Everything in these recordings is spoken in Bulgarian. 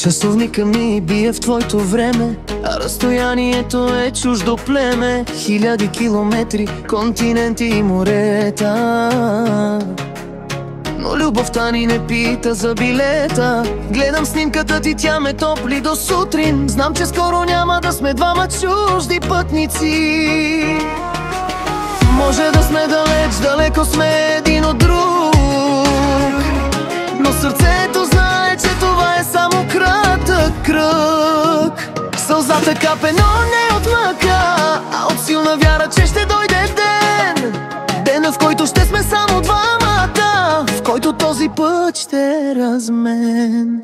Часовника ми бие в твоето време, а разстоянието е чуждо племе. Хиляди километри, континенти и морета, но любовта ни не пита за билета. Гледам снимката ти, тя ме топли до сутрин. Знам, че скоро няма да сме двама чужди пътници. Може да сме далеч, далеко сме един от друг, но сърцето знае, че това е само кратък кръг. Сълзата капе, но не от мъка, а от силна вяра, че ще дойде ден. Дена, в който ще сме само двамата, в който този път ще е размен.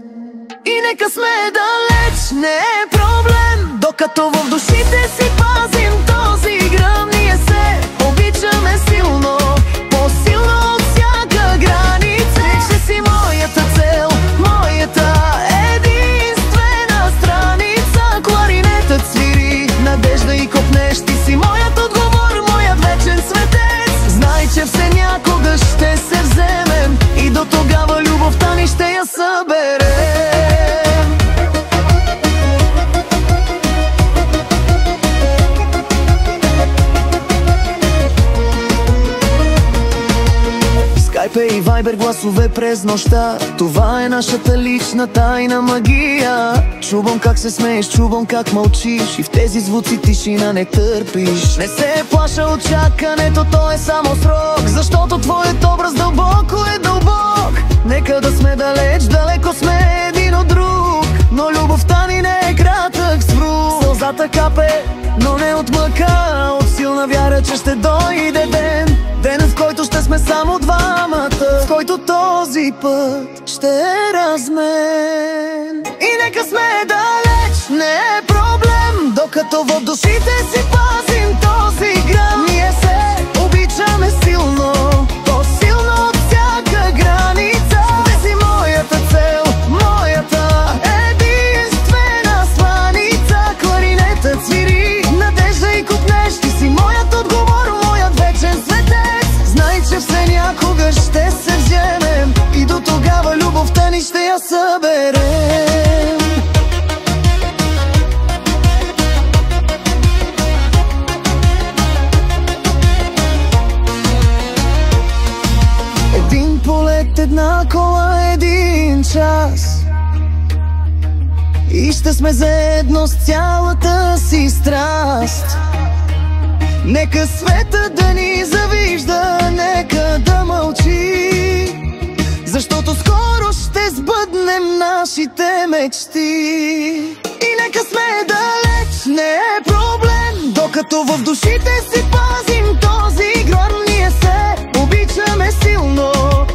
И нека сме далеч, не е проблем, докато в душите си пазим този гръм. Ние се обичаме силно, по-силно от всяка граница. Че си моята цел, моята единствена страница. Кларинетът свири, надежда и копнеш. Ти си моят отговор, моят вечен светец. Знай, че все някога ще се вземем и до тогава любовта ни ще я съберем. Скайпе и вайбер, гласове през нощта, това е нашата лична тайна магия. Чувам как се смееш, чувам как мълчиш, и в тези звуци тишина не търпиш. Не се плаша от чакането, то е само срок, защото твоят образ дълбоко е дълбок. Нека да сме далеч, далеко сме един от друг, но любовта ни не е кратък сврук. Сълзата капе, но не от мъка, от силна вяра, че ще дойде ден. Ден, в който ще сме само двамата, в който този път ще е размен. И нека сме далеч, не е проблем, докато в душите си пазим този грам. Ние се обичаме силно, по-силно от всяка граница. Ти си моята цел, моята единствена сланица. Кларинетът свири, надежда и купнеш. Ти си моят отговор, моят вечен светец. Знай, че все някога ще се вземем и до тогава любовта ни ще я съберем. Един полет, една кола, един час, и ще сме заедно с цялата си страст. Нека света да ни завижда, нека да мълчи, защото скоро ще сбъднем нашите мечти. И нека сме далеч, не е проблем, докато в душите си пазим този гром. Ние се обичаме силно,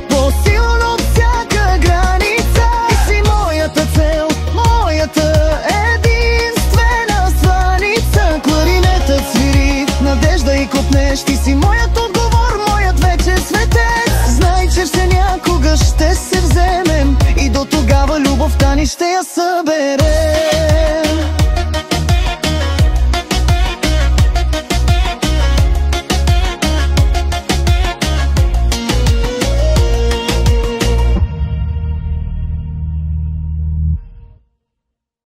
по-силно от всяка граница. Ти си моята цел, моята единствена сланица. Кларинетът свири, надежда и копнеш. Ти си моят отговор, моят вечен светец. Знай, че все някога ще се вземем и до тогава любовта ни ще я съберем.